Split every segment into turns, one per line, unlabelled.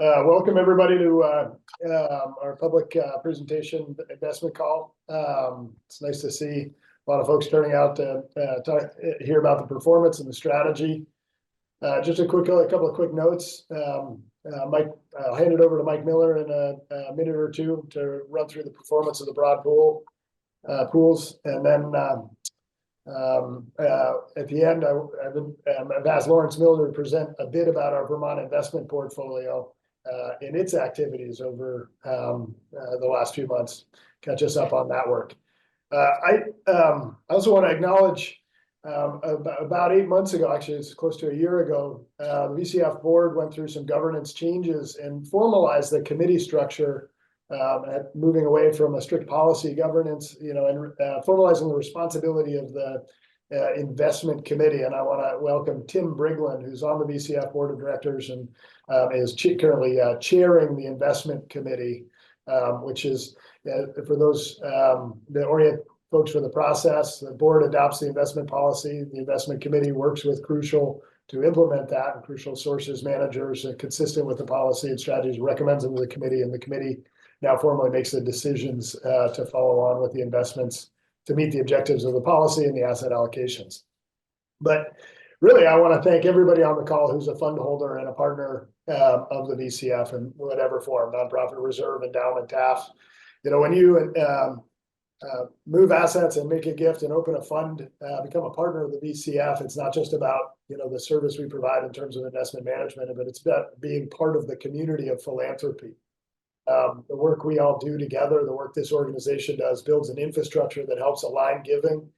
Welcome everybody to our public presentation investment call. It's nice to see a lot of folks turning out to hear about the performance and the strategy. Just a couple of quick notes. Mike, I'll hand it over to Mike Miller in a minute or two to run through the performance of the broad pools, and then at the end, I've asked Lawrence Miller to present a bit about our Vermont investment portfolio in its activities over the last few months, catch us up on that work. I also want to acknowledge about 8 months ago, actually it's close to a year ago, the VCF board went through some governance changes and formalized the committee structure, moving away from a strict policy governance, and formalizing the responsibility of the investment committee. And I want to welcome Tim Briglin, who's on the VCF board of directors and is currently chairing the investment committee, which is, for those that orient folks for the process, the board adopts the investment policy, the investment committee works with Crucial to implement that, and Crucial sources managers consistent with the policy and strategies, recommends them to the committee, and the committee now formally makes the decisions to follow on with the investments to meet the objectives of the policy and the asset allocations. But really, I want to thank everybody on the call who's a fund holder and a partner of the VCF in whatever form, nonprofit, reserve, endowment, TAF. When you move assets and make a gift and open a fund, become a partner of the VCF, it's not just about the service we provide in terms of investment management, but it's about being part of the community of philanthropy. The work we all do together, the work this organization does, builds an infrastructure that helps align giving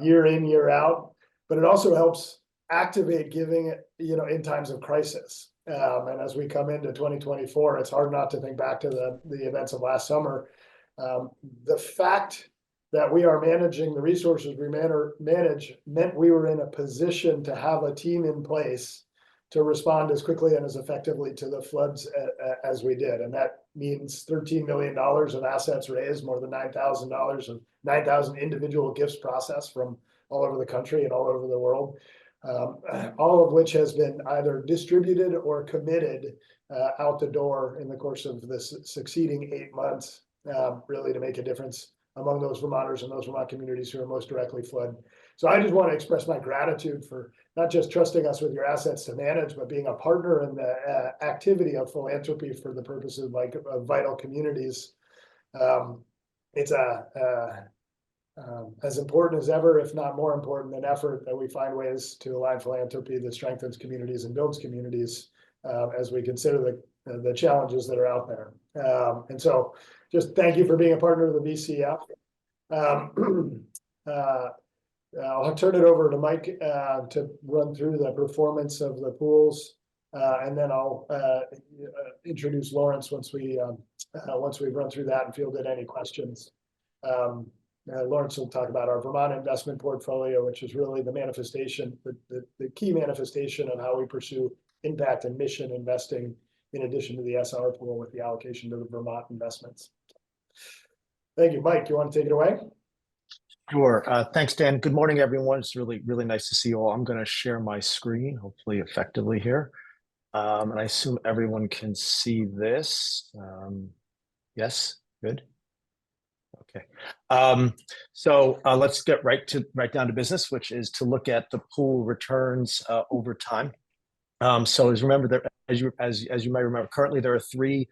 year in, year out, but it also helps activate giving, in times of crisis. And as we come into 2024, it's hard not to think back to the events of last summer. The fact that we are managing the resources we manage meant we were in a position to have a team in place to respond as quickly and as effectively to the floods as we did. And that means $13 million of assets raised, more than $9,000 of 9,000 individual gifts processed from all over the country and all over the world, all of which has been either distributed or committed out the door in the course of this succeeding 8 months, really to make a difference among those Vermonters and those Vermont communities who are most directly flooded. So I just want to express my gratitude for not just trusting us with your assets to manage, but being a partner in the activity of philanthropy for the purposes of vital communities. It's as important as ever, if not more important, an effort that we find ways to align philanthropy that strengthens communities and builds communities as we consider the challenges that are out there. And so just thank you for being a partner of the VCF. I'll turn it over to Mike to run through the performance of the pools, and then I'll introduce Lawrence once we've run through that and fielded any questions. Lawrence will talk about our Vermont investment portfolio, which is really the manifestation, the key manifestation of how we pursue impact and mission investing, in addition to the SR pool with the allocation to the Vermont investments. Thank you. Mike, you want to take it away?
Sure. Thanks, Dan. Good morning, everyone. It's really, really nice to see you all. I'm going to share my screen, hopefully effectively here. And I assume everyone can see this. Yes, good. Okay. So let's get right down to business, which is to look at the pool returns over time. So as you might remember, currently there are 3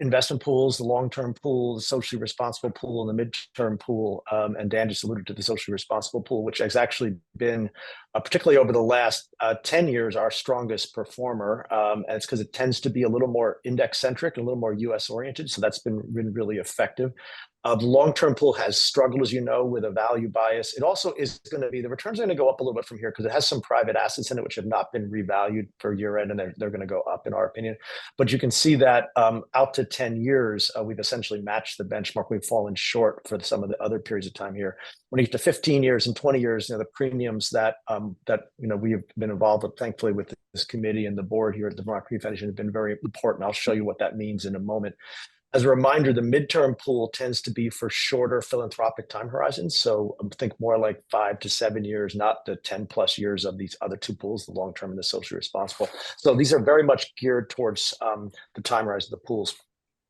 investment pools: the long-term pool, the socially responsible pool, and the mid-term pool. And Dan just alluded to the socially responsible pool, which has actually been, particularly over the last 10 years, our strongest performer. And it's because it tends to be a little more index-centric, a little more US-oriented. So that's been really effective. The long-term pool has struggled, as you know, with a value bias. It also is going to be, the returns are going to go up a little bit from here because it has some private assets in it which have not been revalued for year end, and they're going to go up in our opinion. But you can see that out to 10 years, we've essentially matched the benchmark. We've fallen short for some of the other periods of time here. When you get to 15 years and 20 years, the premiums that we've been involved with, thankfully, with this committee and the board here at the Vermont Community Foundation have been very important. I'll show you what that means in a moment. As a reminder, the midterm pool tends to be for shorter philanthropic time horizons. So think more like 5 to 7 years, not the 10 plus years of these other two pools, the long term and the socially responsible. So these are very much geared towards the time horizon of the pools.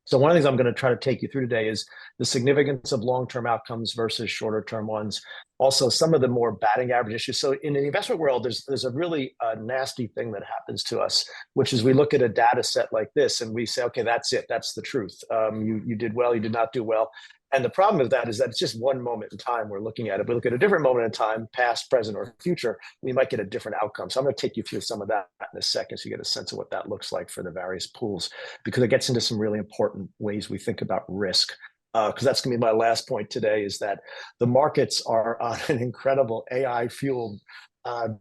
So one of the things I'm going to try to take you through today is the significance of long-term outcomes versus shorter-term ones. Also, some of the more batting average issues. So in the investment world, there's a really nasty thing that happens to us, which is we look at a data set like this and we say, okay, that's it. That's the truth. You did well, you did not do well. And the problem with that is that it's just one moment in time we're looking at it. If we look at a different moment in time, past, present, or future, we might get a different outcome. So I'm going to take you through some of that in a second so you get a sense of what that looks like for the various pools, because it gets into some really important ways we think about risk. Because that's going to be my last point today, is that the markets are on an incredible AI-fueled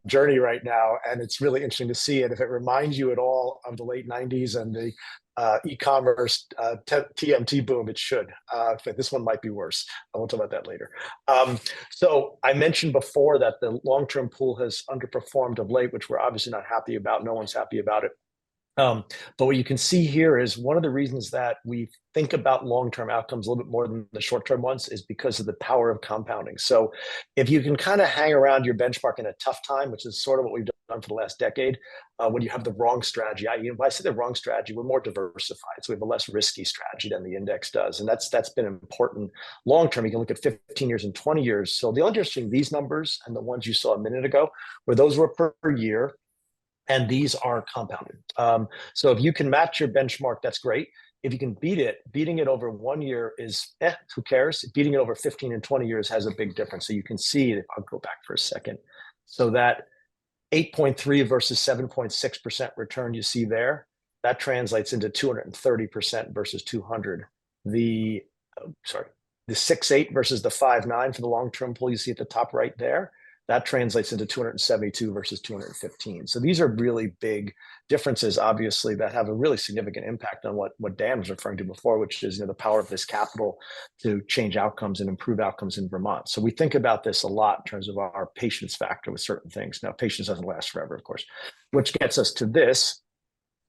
journey right now, and it's really interesting to see it. If it reminds you at all of the late 90s and the e-commerce TMT boom, it should. But this one might be worse. I won't talk about that later. So I mentioned before that the long-term pool has underperformed of late, which we're obviously not happy about. No one's happy about it. But what you can see here is one of the reasons that we think about long-term outcomes a little bit more than the short-term ones is because of the power of compounding. So if you can kind of hang around your benchmark in a tough time, which is sort of what we've done for the last decade, when you have the wrong strategy, when I say the wrong strategy, we're more diversified. So we have a less risky strategy than the index does. And that's been important long-term. You can look at 15 years and 20 years. So the only difference between these numbers and the ones you saw a minute ago, where those were per year, and these are compounded. So if you can match your benchmark, that's great. If you can beat it, beating it over 1 year is, who cares? Beating it over 15 and 20 years has a big difference. So you can see, if I'll go back for a second, so that 8.3 versus 7.6% return you see there, that translates into 230% versus 200. The 6.8 versus the 5.9 for the long-term pool you see at the top right there, that translates into 272 versus 215. So these are really big differences, obviously, that have a really significant impact on what Dan was referring to before, which is the power of this capital to change outcomes and improve outcomes in Vermont. So we think about this a lot in terms of our patience factor with certain things. Now, patience doesn't last forever, of course, which gets us to this.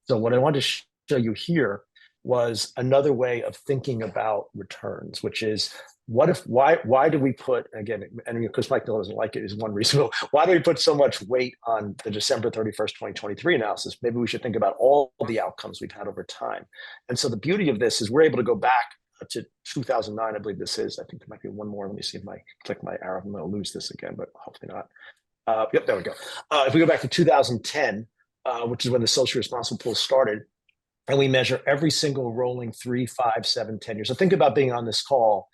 So what I wanted to show you here was another way of thinking about returns, which is why do we put, again, and because Mike Miller doesn't like it is one reason, why do we put so much weight on the December 31st, 2023 analysis? Maybe we should think about all the outcomes we've had over time. And so the beauty of this is we're able to go back to 2009, I believe this is. I think there might be one more. Let me see if I click my arrow. I'm going to lose this again, but hopefully not. Yep, there we go. If we go back to 2010, which is when the socially responsible pool started, and we measure every single rolling 3, 5, 7, 10 years. So think about being on this call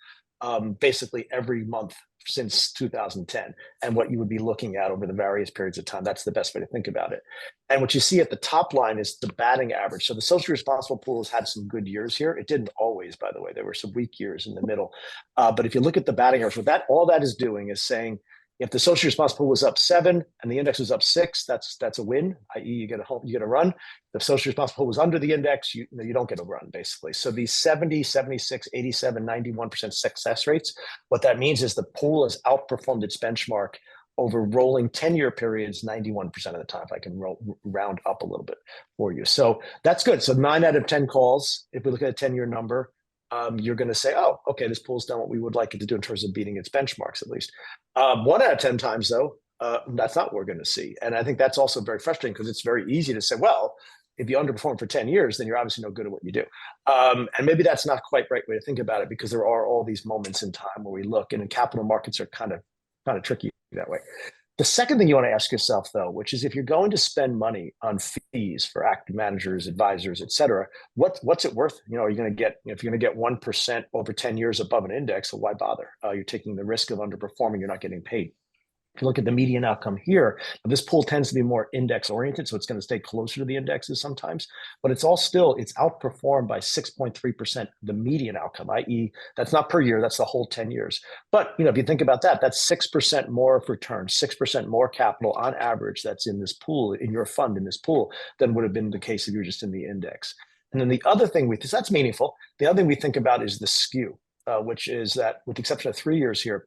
basically every month since 2010 and what you would be looking at over the various periods of time. That's the best way to think about it. And what you see at the top line is the batting average. So the socially responsible pool has had some good years here. It didn't always, by the way. There were some weak years in the middle. But if you look at the batting average, all that is doing is saying, if the socially responsible was up 7 and the index was up 6, that's a win, i.e. you get a run. If the socially responsible was under the index, you don't get a run, basically. So these 70, 76, 87, 91% success rates, what that means is the pool has outperformed its benchmark over rolling 10-year periods 91% of the time, if I can round up a little bit for you. So that's good. So 9 out of 10 calls, if we look at a 10-year number, you're going to say, oh, okay, this pool's done what we would like it to do in terms of beating its benchmarks, at least. 1 out of 10 times, though, that's not what we're going to see. And I think that's also very frustrating because it's very easy to say, well, if you underperform for 10 years, then you're obviously no good at what you do. And maybe that's not quite the right way to think about it, because there are all these moments in time where we look, and capital markets are kind of tricky that way. The second thing you want to ask yourself, though, which is if you're going to spend money on fees for active managers, advisors, et cetera, what's it worth? Are you going to get, if you're going to get 1% over 10 years above an index, well, why bother? You're taking the risk of underperforming. You're not getting paid. If you look at the median outcome here, this pool tends to be more index oriented, so it's going to stay closer to the indexes sometimes, but it's outperformed by 6.3% the median outcome, i.e. that's not per year, that's the whole 10 years. But if you think about that, that's 6% more of return, 6% more capital on average that's in this pool, in your fund in this pool, than would have been the case if you were just in the index. And then the other thing that's meaningful, the other thing we think about is the skew, which is that with the exception of 3 years here,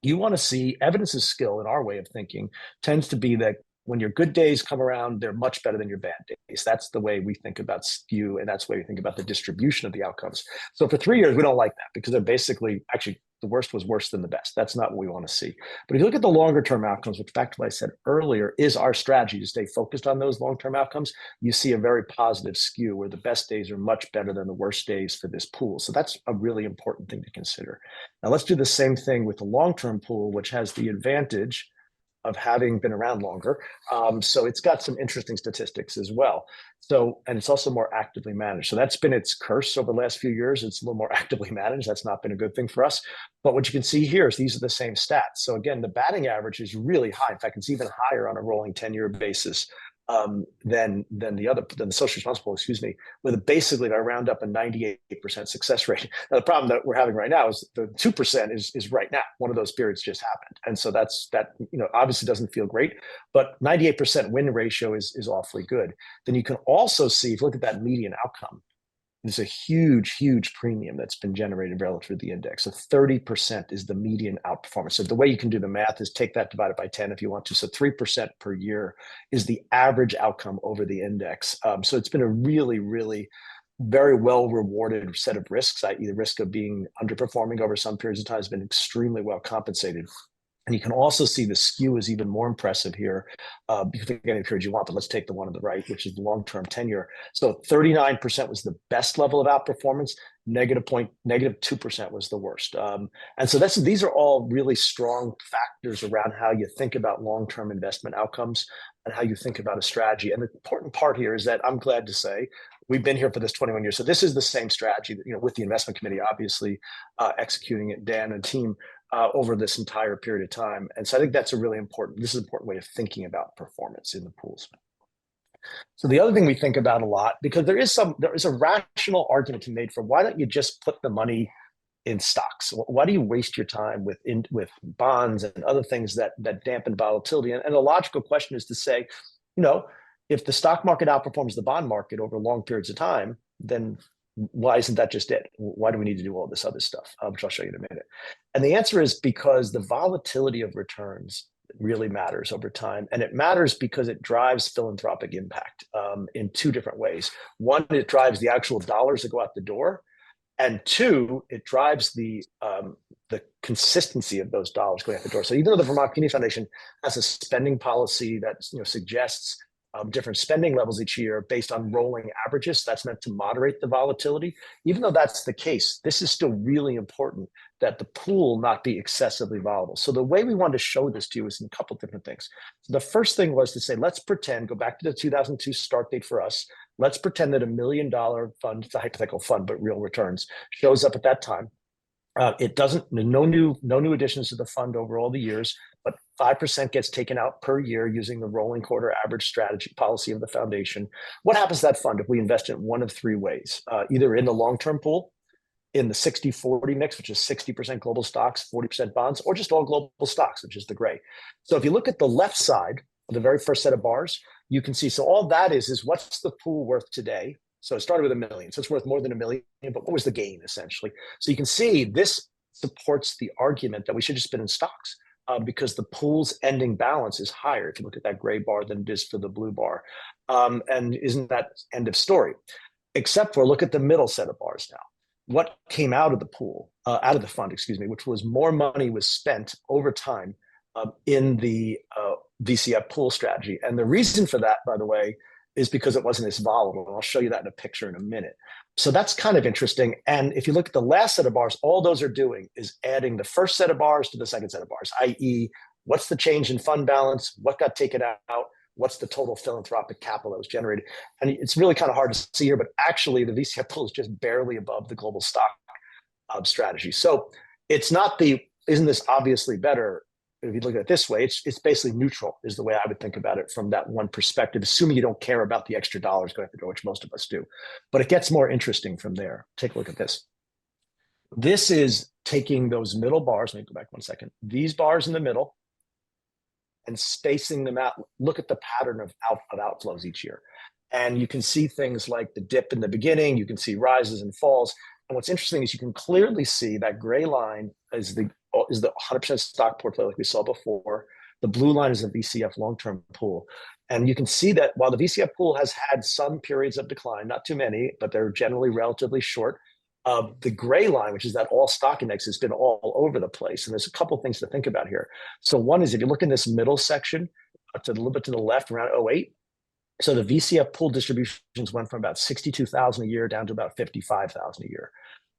you want to see evidence of skill in our way of thinking tends to be that when your good days come around, they're much better than your bad days. That's the way we think about skew, and that's the way we think about the distribution of the outcomes. So for 3 years, we don't like that because they're basically, actually, the worst was worse than the best. That's not what we want to see. But if you look at the longer term outcomes, which back to what I said earlier, is our strategy to stay focused on those long term outcomes, you see a very positive skew where the best days are much better than the worst days for this pool. So that's a really important thing to consider. Now let's do the same thing with the long term pool, which has the advantage of having been around longer. So it's got some interesting statistics as well. So, and it's also more actively managed. So that's been its curse over the last few years. It's a little more actively managed. That's not been a good thing for us. But what you can see here is these are the same stats. So again, the batting average is really high. In fact, it's even higher on a rolling 10-year basis than the social responsible, excuse me, with basically I round up a 98% success rate. Now the problem that we're having right now is the 2% is right now. One of those periods just happened, and so that obviously doesn't feel great. But 98% win ratio is awfully good. Then you can also see, if you look at that median outcome, there's a huge premium that's been generated relative to the index. So 30% is the median outperformance. So the way you can do the math is take that divided by 10 if you want to. So 3% per year is the average outcome over the index. So it's been a really very well rewarded set of risks, i.e. the risk of being underperforming over some periods of time has been extremely well compensated. And you can also see the skew is even more impressive here. You can pick any period you want, but let's take the one on the right, which is the long-term tenure. So 39% was the best level of outperformance. -2% was the worst. And so these are all really strong factors around how you think about long-term investment outcomes and how you think about a strategy. And the important part here is that I'm glad to say we've been here for this 21 years. So this is the same strategy, with the investment committee, obviously executing it, Dan and team, over this entire period of time. And so I think this is an important way of thinking about performance in the pools. So the other thing we think about a lot, because there is a rational argument to be made for why don't you just put the money in stocks? Why do you waste your time with bonds and other things that dampen volatility? And a logical question is to say, if the stock market outperforms the bond market over long periods of time, then why isn't that just it? Why do we need to do all this other stuff, which I'll show you in a minute? And the answer is because the volatility of returns really matters over time. And it matters because it drives philanthropic impact in two different ways. One, it drives the actual dollars that go out the door. And two, it drives the consistency of those dollars going out the door. So even though the Vermont Community Foundation has a spending policy that suggests different spending levels each year based on rolling averages, that's meant to moderate the volatility. Even though that's the case, this is still really important that the pool not be excessively volatile. So the way we wanted to show this to you is in a couple of different things. So the first thing was to say, let's pretend, go back to the 2002 start date for us, let's pretend that $1 million fund, it's a hypothetical fund, but real returns, shows up at that time. It doesn't, no new additions to the fund over all the years, but 5% gets taken out per year using the rolling quarter average strategy policy of the foundation. What happens to that fund if we invest in one of three ways? Either in the long-term pool, in the 60-40 mix, which is 60% global stocks, 40% bonds, or just all global stocks, which is the gray. So if you look at the left side of the very first set of bars, you can see, so all that is what's the pool worth today? So it started with $1 million, so it's worth more than $1 million, but what was the gain essentially? So you can see this supports the argument that we should just spend in stocks because the pool's ending balance is higher if you look at that gray bar than it is for the blue bar. And isn't that end of story? Except for look at the middle set of bars now. What came out of the pool, out of the fund, excuse me, which was more money was spent over time in the VCF pool strategy. And the reason for that, by the way, is because it wasn't as volatile. And I'll show you that in a picture in a minute. So that's kind of interesting. And if you look at the last set of bars, all those are doing is adding the first set of bars to the second set of bars, i.e. what's the change in fund balance, what got taken out, what's the total philanthropic capital that was generated. And it's really kind of hard to see here, but actually the VCF pool is just barely above the global stock strategy. So it's not isn't this obviously better? If you look at it this way, it's basically neutral is the way I would think about it from that one perspective, assuming you don't care about the extra dollars going out the door, which most of us do. But it gets more interesting from there. Take a look at this. This is taking those middle bars. Let me go back one second. These bars in the middle and spacing them out. Look at the pattern of outflows each year. And you can see things like the dip in the beginning. You can see rises and falls. And what's interesting is you can clearly see that gray line is the 100% stock portfolio like we saw before. The blue line is the VCF long-term pool. And you can see that while the VCF pool has had some periods of decline, not too many, but they're generally relatively short, the gray line, which is that all stock index, has been all over the place. And there's a couple of things to think about here. So one is if you look in this middle section, to a little bit to the left around 08, so the VCF pool distributions went from about 62,000 a year down to about 55,000 a year.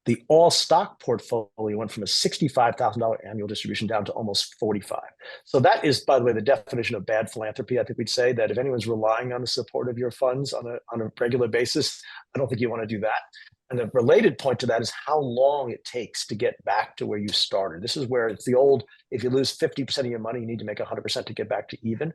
The all stock portfolio went from a $65,000 annual distribution down to almost 45. So that is, by the way, the definition of bad philanthropy. I think we'd say that if anyone's relying on the support of your funds on a regular basis, I don't think you want to do that. And the related point to that is how long it takes to get back to where you started. This is where it's the old, if you lose 50% of your money, you need to make 100% to get back to even.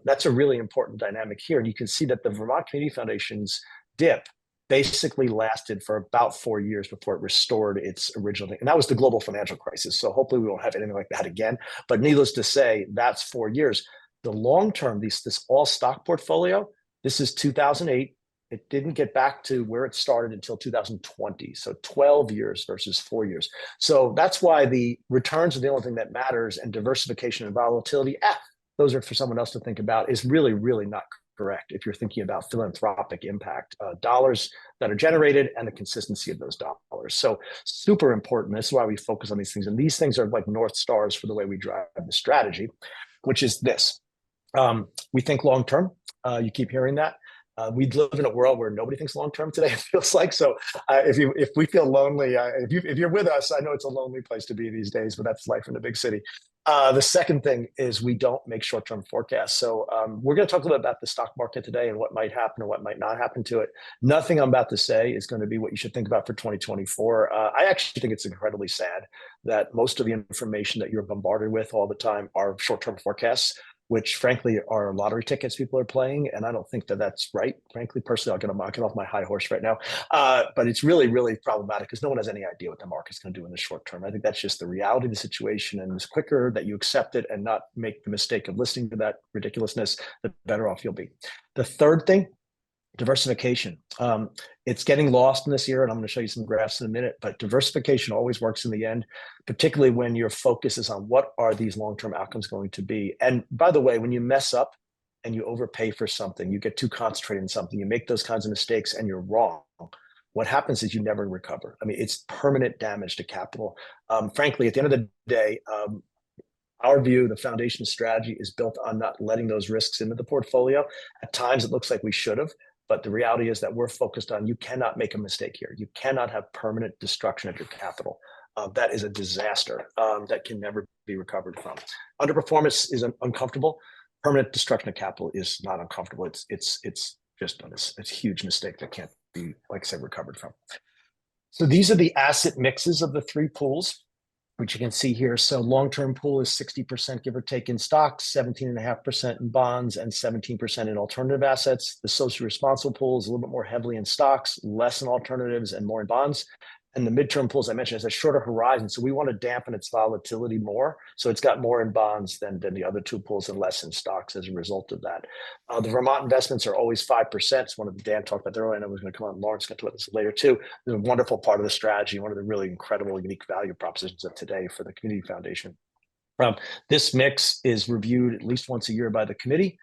That's a really important dynamic here. And you can see that the Vermont Community Foundation's dip basically lasted for about 4 years before it restored its original thing. And that was the global financial crisis. So hopefully we won't have anything like that again. But needless to say, that's 4 years. The long-term, this all stock portfolio, this is 2008. It didn't get back to where it started until 2020. So 12 years versus 4 years. So that's why the returns are the only thing that matters, and diversification and volatility, those are for someone else to think about, is really, really not correct if you're thinking about philanthropic impact, dollars that are generated and the consistency of those dollars. So super important. This is why we focus on these things. And these things are like North Stars for the way we drive the strategy, which is this. We think long-term. You keep hearing that. We live in a world where nobody thinks long-term today, it feels like. So if we feel lonely, if you're with us, I know it's a lonely place to be these days, but that's life in a big city. The second thing is we don't make short-term forecasts. So we're going to talk a little bit about the stock market today and what might happen and what might not happen to it. Nothing I'm about to say is going to be what you should think about for 2024. I actually think it's incredibly sad that most of the information that you're bombarded with all the time are short-term forecasts, which frankly are lottery tickets people are playing. And I don't think that that's right. Frankly, personally, I'll get off my high horse right now. But it's really, really problematic because no one has any idea what the market's going to do in the short term. I think that's just the reality of the situation. And the quicker that you accept it and not make the mistake of listening to that ridiculousness, the better off you'll be. The third thing, diversification. It's getting lost in this year, and I'm going to show you some graphs in a minute, but diversification always works in the end, particularly when your focus is on what are these long-term outcomes going to be. And by the way, when you mess up and you overpay for something, you get too concentrated in something, you make those kinds of mistakes and you're wrong, what happens is you never recover. I mean, it's permanent damage to capital. Frankly, at the end of the day, our view, the foundation strategy is built on not letting those risks into the portfolio. At times, it looks like we should have, but the reality is that we're focused on you cannot make a mistake here. You cannot have permanent destruction of your capital. That is a disaster that can never be recovered from. Underperformance is uncomfortable. Permanent destruction of capital is not uncomfortable. It's just a huge mistake that can't be, like I said, recovered from. So these are the asset mixes of the three pools, which you can see here. So long-term pool is 60%, give or take, in stocks, 17.5% in bonds, and 17% in alternative assets. The socially responsible pool is a little bit more heavily in stocks, less in alternatives, and more in bonds. And the midterm pool, as I mentioned, has a shorter horizon. So we want to dampen its volatility more. So it's got more in bonds than the other two pools and less in stocks as a result of that. The Vermont investments are always 5%. It's one of the Dan talked about earlier, and I was going to come on. Lawrence got to this later too. It's a wonderful part of the strategy, one of the really incredible, unique value propositions of today for the Community Foundation. This mix is reviewed at least once a year by the committee.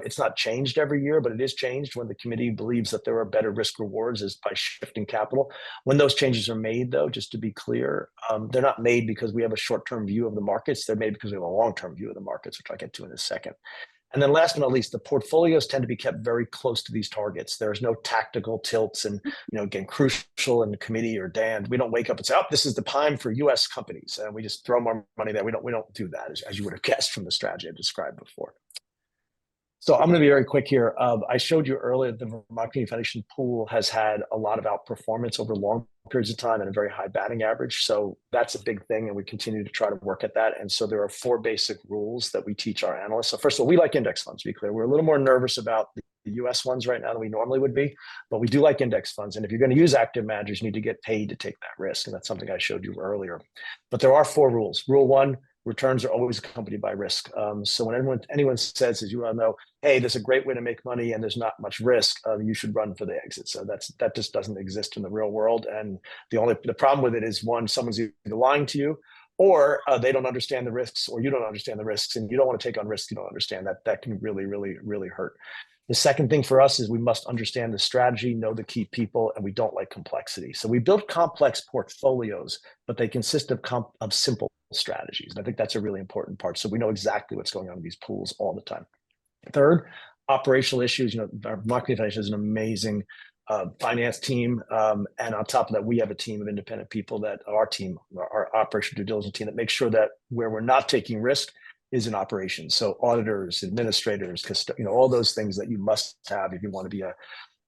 It's not changed every year, but it is changed when the committee believes that there are better risk rewards is by shifting capital. When those changes are made, though, just to be clear, they're not made because we have a short-term view of the markets. They're made because we have a long-term view of the markets, which I'll get to in a second. And then last but not least, the portfolios tend to be kept very close to these targets. There's no tactical tilts and, again, crucial in the committee or Dan. We don't wake up and say, oh, this is the time for U.S. companies. And we just throw more money there. We don't do that, as you would have guessed from the strategy I described before. So I'm going to be very quick here. I showed you earlier the Vermont Community Foundation pool has had a lot of outperformance over long periods of time and a very high batting average. So that's a big thing, and we continue to try to work at that. And so there are 4 basic rules that we teach our analysts. So first of all, we like index funds, to be clear. We're a little more nervous about the US ones right now than we normally would be, but we do like index funds. And if you're going to use active managers, you need to get paid to take that risk. And that's something I showed you earlier. But there are 4 rules. Rule 1, returns are always accompanied by risk. So when anyone says, as you all know, hey, there's a great way to make money and there's not much risk, you should run for the exit. So that just doesn't exist in the real world. And the problem with it is, one, someone's either lying to you or they don't understand the risks, or you don't understand the risks, and you don't want to take on risks you don't understand. That can really, really, really hurt. The second thing for us is we must understand the strategy, know the key people, and we don't like complexity. So we build complex portfolios, but they consist of simple strategies. And I think that's a really important part. So we know exactly what's going on in these pools all the time. Third, operational issues. Our marketing finance is an amazing finance team. And on top of that, we have a team of independent people that our operational due diligence team, that makes sure that where we're not taking risk is in operations. So auditors, administrators, all those things that you must have if you want to be a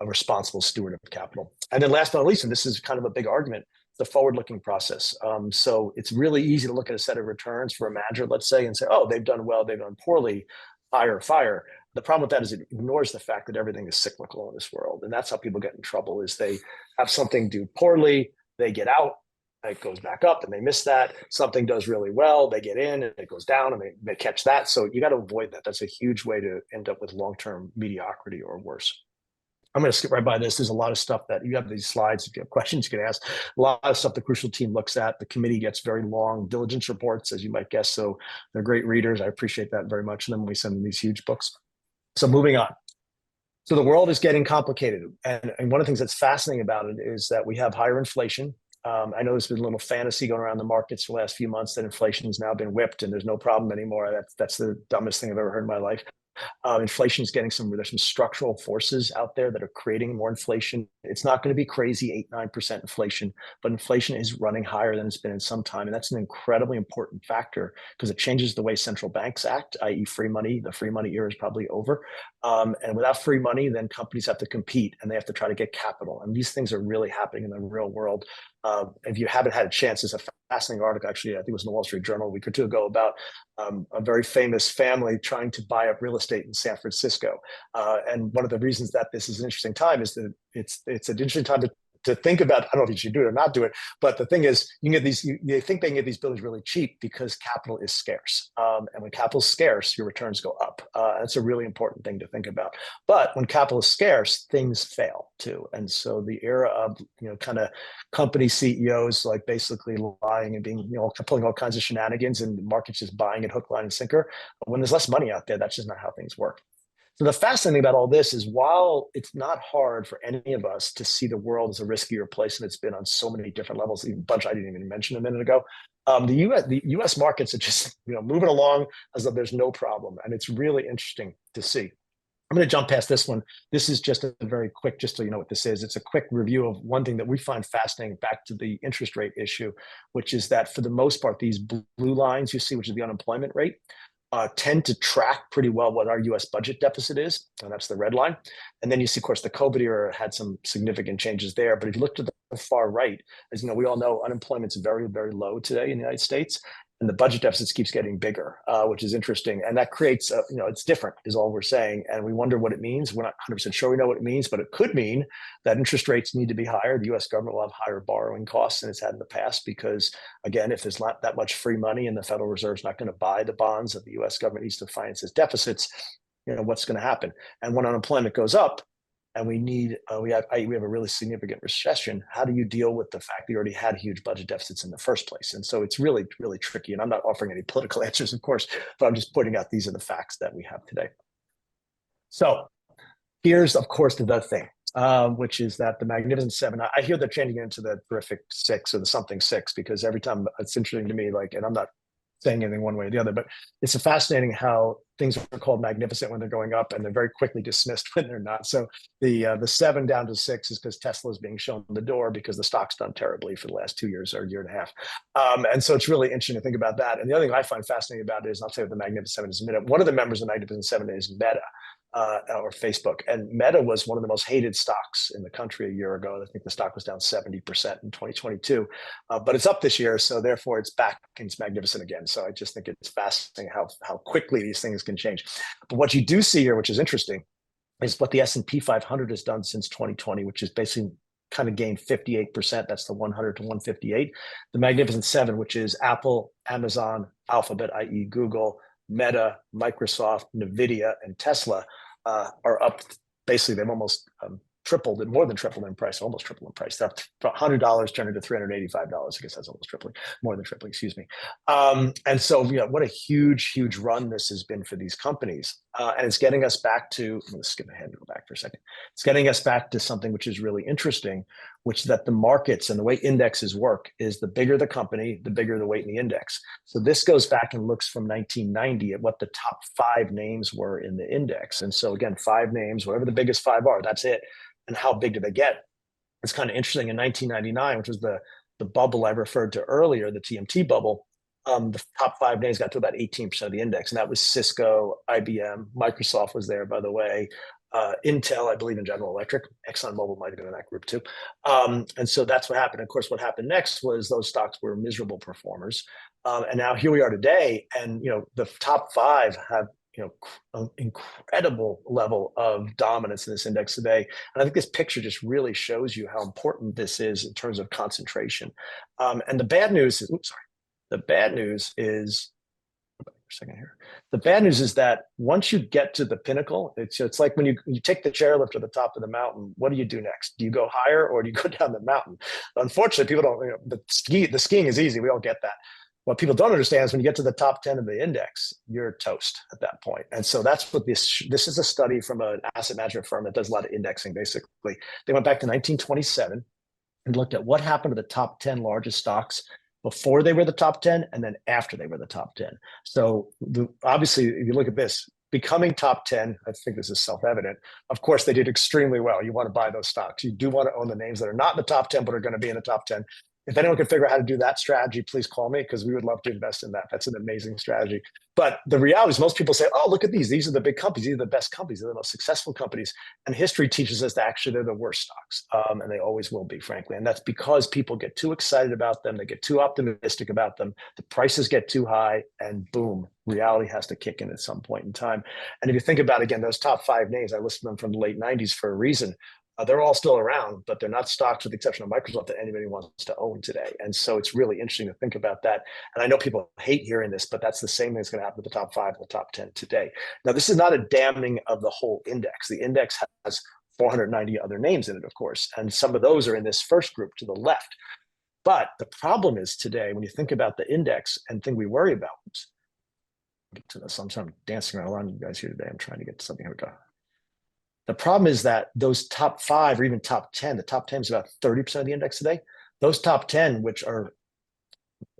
responsible steward of capital. And then last but not least, and this is kind of a big argument, the forward-looking process. So it's really easy to look at a set of returns for a manager, let's say, and say, oh, they've done well, they've done poorly, hire, fire. The problem with that is it ignores the fact that everything is cyclical in this world. And that's how people get in trouble, is they have something do poorly, they get out, it goes back up and they miss that. Something does really well, they get in and it goes down and they catch that. So you got to avoid that. That's a huge way to end up with long-term mediocrity or worse. I'm going to skip right by this. There's a lot of stuff that you have these slides. If you have questions, you can ask. A lot of stuff the Crucial team looks at. The committee gets very long diligence reports, as you might guess. So they're great readers. I appreciate that very much. And then we send them these huge books. So moving on. So the world is getting complicated. And one of the things that's fascinating about it is that we have higher inflation. I know there's been a little fantasy going around the markets for the last few months that inflation has now been whipped and there's no problem anymore. That's the dumbest thing I've ever heard in my life. Inflation is getting there's some structural forces out there that are creating more inflation. It's not going to be crazy 8-9% inflation, but inflation is running higher than it's been in some time. And that's an incredibly important factor because it changes the way central banks act, i.e. free money. The free money era is probably over. And without free money, then companies have to compete and they have to try to get capital. And these things are really happening in the real world. If you haven't had a chance, there's a fascinating article, actually, I think it was in the Wall Street Journal a week or two ago, about a very famous family trying to buy up real estate in San Francisco. And one of the reasons that this is an interesting time is that it's an interesting time to think about. I don't know if you should do it or not do it, but the thing is, you can get these. They think they can get these buildings really cheap because capital is scarce, and when capital is scarce, your returns go up. That's a really important thing to think about. But when capital is scarce, things fail too. And so the era of kind of company CEOs like basically lying and being pulling all kinds of shenanigans, and the market's just buying it hook, line, and sinker. But when there's less money out there, that's just not how things work. So the fascinating thing about all this is, while it's not hard for any of us to see the world as a riskier place, and it's been on so many different levels, even a bunch I didn't even mention a minute ago, the U.S. markets are just moving along as though there's no problem, and it's really interesting to see. I'm going to jump past this one. This is just a very quick, just so you know what this is. It's a quick review of one thing that we find fascinating back to the interest rate issue, which is that for the most part, these blue lines you see, which is the unemployment rate, tend to track pretty well what our U.S. budget deficit is, and that's the red line. And then you see, of course, the COVID era had some significant changes there. But if you look to the far right, as we all know, unemployment's very, very low today in the United States, and the budget deficit keeps getting bigger, which is interesting. And that creates, it's different, is all we're saying. And we wonder what it means. We're not 100% sure we know what it means, but it could mean that interest rates need to be higher. The U.S. government will have higher borrowing costs than it's had in the past because, again, if there's not that much free money and the Federal Reserve's not going to buy the bonds that the U.S. government needs to finance its deficits, what's going to happen? And when unemployment goes up, and we have a really significant recession, how do you deal with the fact that you already had huge budget deficits in the first place? And so it's really, really tricky. And I'm not offering any political answers, of course, but I'm just pointing out these are the facts that we have today. So here's, of course, the thing, which is that the Magnificent Seven, I hear they're changing it into the Terrific Six or the Something Six, because every time it's interesting to me, and I'm not saying anything one way or the other, but it's fascinating how things are called magnificent when they're going up and they're very quickly dismissed when they're not. So the 7 down to 6 is because Tesla is being shown the door because the stock's done terribly for the last 2 years or a year and a half. And so it's really interesting to think about that. And the other thing I find fascinating about it is, I'll tell you what the Magnificent Seven is in a minute. One of the members of the Magnificent Seven is Meta. Or Facebook. And Meta was one of the most hated stocks in the country a year ago. I think the stock was down 70% in 2022, but it's up this year. So therefore it's back and it's magnificent again. So I just think it's fascinating how quickly these things can change. But what you do see here, which is interesting, is what the S&P 500 has done since 2020, which is basically kind of gained 58%. That's the 100 to 158. The Magnificent Seven, which is Apple, Amazon, Alphabet, i.e. Google, Meta, Microsoft, NVIDIA, and Tesla, are up. Basically, they've almost tripled and more than tripled in price, almost tripled in price. They're up $100 turned into $385. I guess that's almost tripling, more than tripling, excuse me. And so, what a huge, huge run this has been for these companies. And it's getting us back to, I'm going to skip ahead and go back for a second. It's getting us back to something which is really interesting, which is that the markets and the way indexes work is the bigger the company, the bigger the weight in the index. So this goes back and looks from 1990 at what the top 5 names were in the index. And so again, 5 names, whatever the biggest 5 are, that's it. And how big do they get? It's kind of interesting. In 1999, which was the bubble I referred to earlier, the TMT bubble, the top 5 names got to about 18% of the index. And that was Cisco, IBM, Microsoft was there, by the way, Intel, I believe in General Electric, ExxonMobil might have been in that group too. And so that's what happened. Of course, what happened next was those stocks were miserable performers. And now here we are today. And, the top 5 have an incredible level of dominance in this index today. And I think this picture just really shows you how important this is in terms of concentration. And the bad news is, the bad news is, for a second here. The bad news is that once you get to the pinnacle, it's like when you take the chairlift to the top of the mountain, what do you do next? Do you go higher or do you go down the mountain? Unfortunately, people don't, the skiing is easy. We all get that. What people don't understand is when you get to the top 10 of the index, you're toast at that point. And so that's what this is a study from an asset management firm that does a lot of indexing, basically. They went back to 1927 and looked at what happened to the top 10 largest stocks before they were the top 10 and then after they were the top 10. So obviously, if you look at this, becoming top 10, I think this is self-evident. Of course, they did extremely well. You want to buy those stocks. You do want to own the names that are not in the top 10, but are going to be in the top 10. If anyone can figure out how to do that strategy, please call me because we would love to invest in that. That's an amazing strategy. But the reality is most people say, oh, look at these. These are the big companies. These are the best companies. They're the most successful companies. And history teaches us that actually they're the worst stocks. And they always will be, frankly. And that's because people get too excited about them. They get too optimistic about them. The prices get too high and boom, reality has to kick in at some point in time. And if you think about, again, those top 5 names, I listed them from the late 90s for a reason. They're all still around, but they're not stocks with the exception of Microsoft that anybody wants to own today. And so it's really interesting to think about that. And I know people hate hearing this, but that's the same thing that's going to happen with the top 5 and the top 10 today. Now, this is not a damning of the whole index. The index has 490 other names in it, of course, and some of those are in this first group to the left. But the problem is today, when you think about the index and thing we worry about, get to this. I'm dancing around you guys here today. I'm trying to get to something. Here we go. The problem is that those top 5 or even top 10, the top 10 is about 30% of the index today. Those top 10, which are,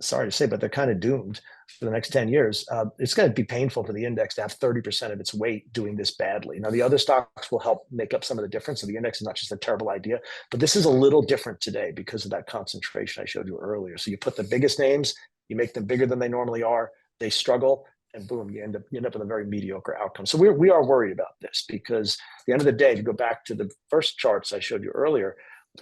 sorry to say, but they're kind of doomed for the next 10 years. It's going to be painful for the index to have 30% of its weight doing this badly. Now, the other stocks will help make up some of the difference. So the index is not just a terrible idea, but this is a little different today because of that concentration I showed you earlier. So you put the biggest names, you make them bigger than they normally are, they struggle, and boom, you end up with a very mediocre outcome. So we are worried about this because at the end of the day, if you go back to the first charts I showed you earlier,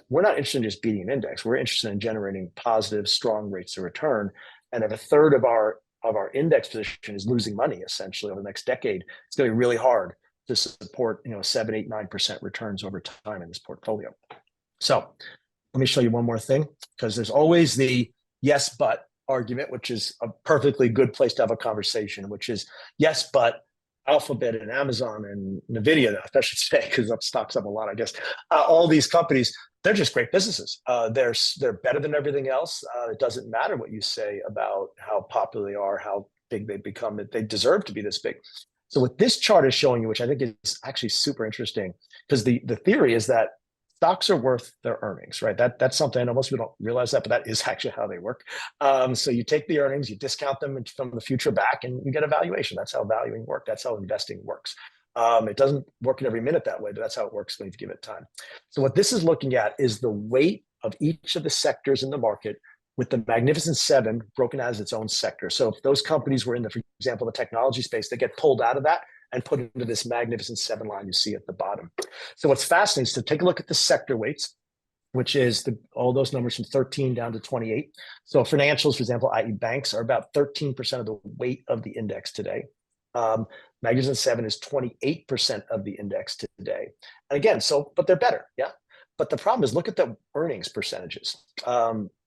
we're not interested in just beating an index. We're interested in generating positive, strong rates of return. And if a third of our index position is losing money essentially over the next decade, it's going to be really hard to support 7, 8, 9% returns over time in this portfolio. So let me show you one more thing, because there's always the yes, but argument, which is a perfectly good place to have a conversation, which is yes, but Alphabet and Amazon and Nvidia, especially today, because that stock's up a lot, I guess. All these companies, they're just great businesses. They're better than everything else. It doesn't matter what you say about how popular they are, how big they become. They deserve to be this big. So what this chart is showing you, which I think is actually super interesting, because the theory is that stocks are worth their earnings, right? That's something I know most people don't realize that, but that is actually how they work. So you take the earnings, you discount them from the future back, and you get a valuation. That's how valuing works. That's how investing works. It doesn't work in every minute that way, but that's how it works when you give it time. So what this is looking at is the weight of each of the sectors in the market with the Magnificent Seven broken out as its own sector. So if those companies were in the, for example, the technology space, they get pulled out of that and put into this Magnificent Seven line you see at the bottom. So what's fascinating is to take a look at the sector weights, which is all those numbers from 13 down to 28. So financials, for example, i.e. banks, are about 13% of the weight of the index today. Magnificent Seven is 28% of the index today. And again, but they're better, yeah? But the problem is, look at the earnings percentages.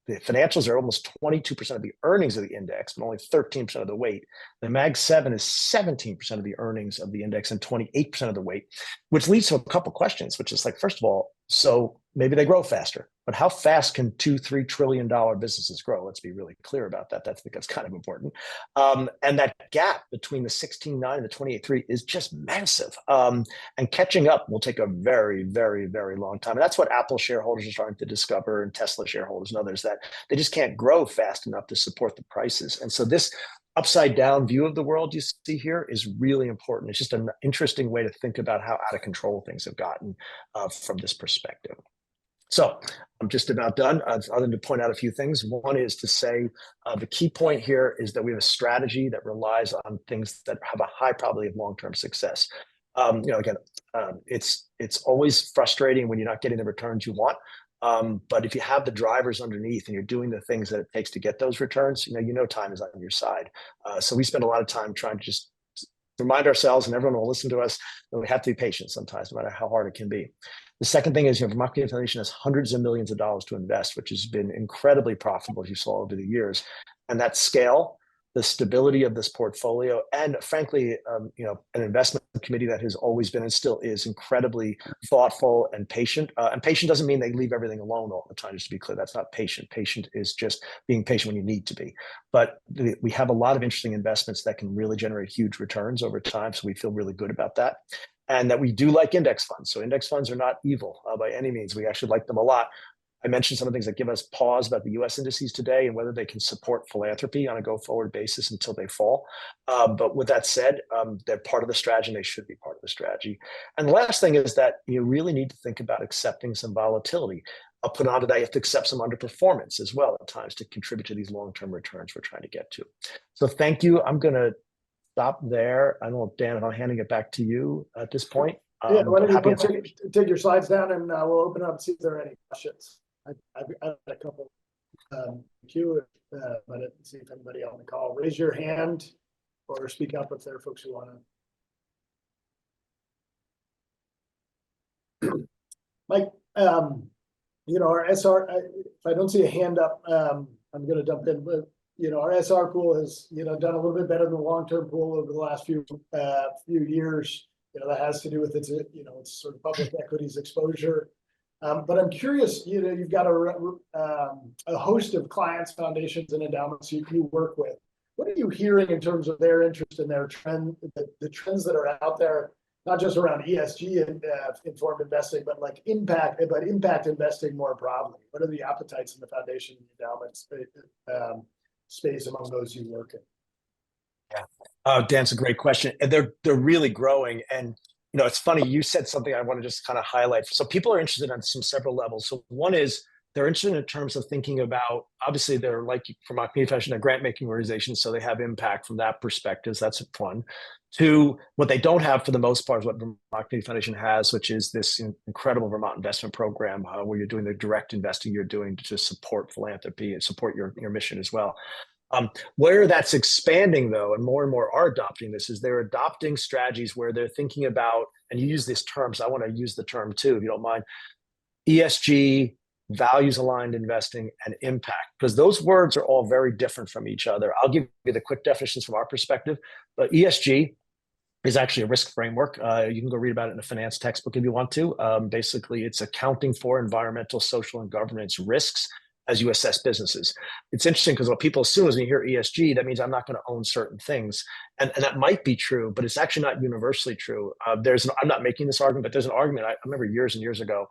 the financials are almost 22% of the earnings of the index, but only 13% of the weight. The Mag 7 is 17% of the earnings of the index and 28% of the weight, which leads to a couple questions, which is like, first of all, so maybe they grow faster, but how fast can $2-3 trillion businesses grow? Let's be really clear about that. That's because kind of important. And that gap between the 16.9 and the 28.3 is just massive. And catching up will take a very, very, very long time. And that's what Apple shareholders are starting to discover, and Tesla shareholders and others, that they just can't grow fast enough to support the prices. And so this upside down view of the world you see here is really important. It's just an interesting way to think about how out of control things have gotten from this perspective. So I'm just about done, other than to point out a few things. One is to say the key point here is that we have a strategy that relies on things that have a high probability of long-term success. Again, it's always frustrating when you're not getting the returns you want. But if you have the drivers underneath and you're doing the things that it takes to get those returns, time is on your side. So we spend a lot of time trying to just remind ourselves, and everyone will listen to us, that we have to be patient sometimes, no matter how hard it can be. The second thing is, Vermont Community Foundation has hundreds of millions of dollars to invest, which has been incredibly profitable, as you saw over the years. And that scale, the stability of this portfolio, and frankly, an investment committee that has always been and still is incredibly thoughtful and patient. And patient doesn't mean they leave everything alone all the time, just to be clear. That's not patient. Patient is just being patient when you need to be. But we have a lot of interesting investments that can really generate huge returns over time, so we feel really good about that. And that we do like index funds. So index funds are not evil by any means. We actually like them a lot. I mentioned some of the things that give us pause about the US indices today and whether they can support philanthropy on a go-forward basis until they fall. But with that said, they're part of the strategy and they should be part of the strategy. And the last thing is that you really need to think about accepting some volatility. I'll put on to that, you have to accept some underperformance as well at times to contribute to these long-term returns we're trying to get to. So thank you. I'm going to stop there. I don't know, Dan, if I'm handing it back to you at this point.
Yeah, why don't you take your slides down and we'll open it up and see if there are any questions. I've got a couple queue, but let's see if anybody on the call. Raise your hand or speak up if there are folks who want to. Mike, our SR, if I don't see a hand up, I'm going to dump in. But, our SR pool has, done a little bit better than the long-term pool over the last few years. That has to do with its sort of public equities exposure. But I'm curious, you've got a host of clients, foundations, and endowments you work with. What are you hearing in terms of their interest in their trend, the trends that are out there, not just around ESG and informed investing, but like impact investing more broadly? What are the appetites in the foundation and endowment space among those you work in?
Yeah, Dan, it's a great question. And they're really growing. And it's funny, you said something I want to just kind of highlight. So people are interested on several levels. So one is they're interested in terms of thinking about, obviously they're like Vermont Community Foundation, a grant making organization, so they have impact from that perspective. So that's one. Two, what they don't have for the most part is what Vermont Community Foundation has, which is this incredible Vermont investment program where you're doing the direct investing you're doing to support philanthropy and support your mission as well. Where that's expanding, though, and more are adopting this, is they're adopting strategies where they're thinking about, and you use this term, so I want to use the term too, if you don't mind, ESG, values-aligned investing, and impact, because those words are all very different from each other. I'll give you the quick definitions from our perspective, but ESG is actually a risk framework. You can go read about it in a finance textbook if you want to. Basically, it's accounting for environmental, social, and governance risks as you assess businesses. It's interesting because what people assume is when you hear ESG, that means I'm not going to own certain things. And that might be true, but it's actually not universally true. I'm not making this argument, but there's an argument. I remember years and years ago,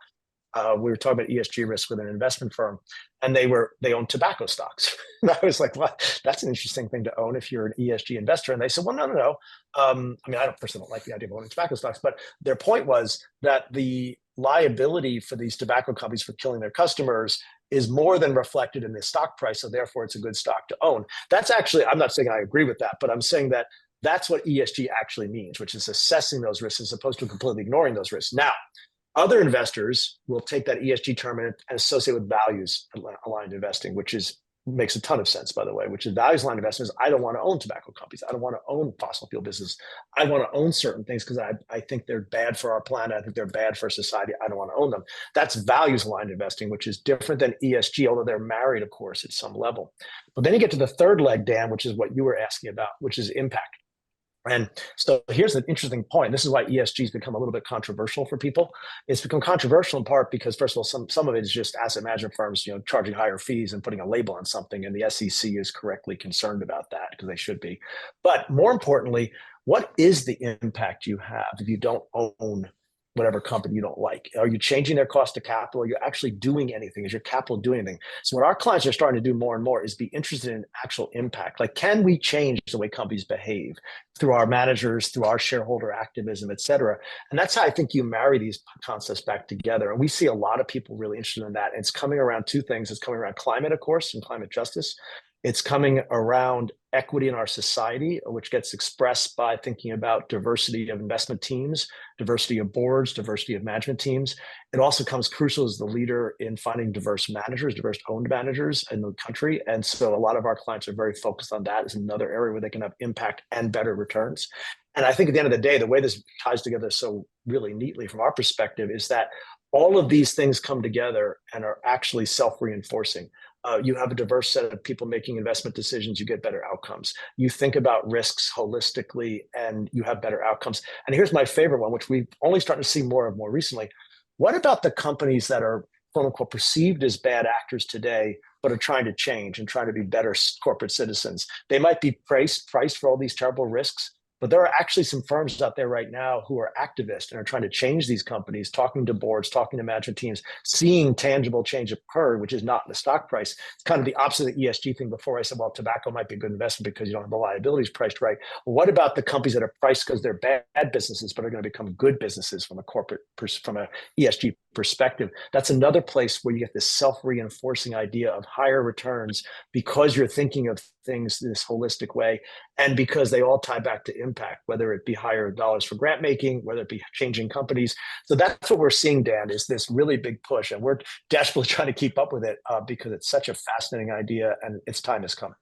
we were talking about ESG risk with an investment firm, and they owned tobacco stocks. And I was like, well, that's an interesting thing to own if you're an ESG investor. And they said, well, no. I personally don't like the idea of owning tobacco stocks, but their point was that the liability for these tobacco companies for killing their customers is more than reflected in the stock price, so therefore it's a good stock to own. That's actually, I'm not saying I agree with that, but I'm saying that that's what ESG actually means, which is assessing those risks as opposed to completely ignoring those risks. Now, other investors will take that ESG term and associate with values-aligned investing, which is makes a ton of sense, by the way, which is values aligned investments. I don't want to own tobacco companies. I don't want to own fossil fuel business. I want to own certain things because I think they're bad for our planet. I think they're bad for society. I don't want to own them. That's values aligned investing, which is different than ESG, although they're married, of course, at some level. But then you get to the third leg, Dan, which is what you were asking about, which is impact. And so here's an interesting point. This is why ESG has become a little bit controversial for people. It's become controversial in part because, first of all, some of it is just asset management firms, charging higher fees and putting a label on something. And the SEC is correctly concerned about that because they should be. But more importantly, what is the impact you have if you don't own whatever company you don't like? Are you changing their cost of capital? Are you actually doing anything? Is your capital doing anything? So what our clients are starting to do more and more is be interested in actual impact. Like, can we change the way companies behave through our managers, through our shareholder activism, et cetera? And that's how I think you marry these concepts back together. And we see a lot of people really interested in that. And it's coming around two things. It's coming around climate, of course, and climate justice. It's coming around equity in our society, which gets expressed by thinking about diversity of investment teams, diversity of boards, diversity of management teams. It also comes crucial as the leader in finding diverse managers, diverse owned managers in the country. And so a lot of our clients are very focused on that as another area where they can have impact and better returns. And I think at the end of the day, the way this ties together so really neatly from our perspective is that all of these things come together and are actually self-reinforcing. You have a diverse set of people making investment decisions, you get better outcomes. You think about risks holistically and you have better outcomes. And here's my favorite one, which we've only started to see more of more recently. What about the companies that are, quote unquote, perceived as bad actors today, but are trying to change and trying to be better corporate citizens? They might be priced for all these terrible risks, but there are actually some firms out there right now who are activists and are trying to change these companies, talking to boards, talking to management teams, seeing tangible change occur, which is not in the stock price. It's kind of the opposite of the ESG thing before. I said, well, tobacco might be a good investment because you don't have the liabilities priced right. Well, what about the companies that are priced because they're bad businesses, but are going to become good businesses from a corporate, from a ESG perspective? That's another place where you get this self-reinforcing idea of higher returns because you're thinking of things this holistic way and because they all tie back to impact, whether it be higher dollars for grant making, whether it be changing companies. So that's what we're seeing, Dan, is this really big push. And we're desperately trying to keep up with it because it's such a fascinating idea and its time has come.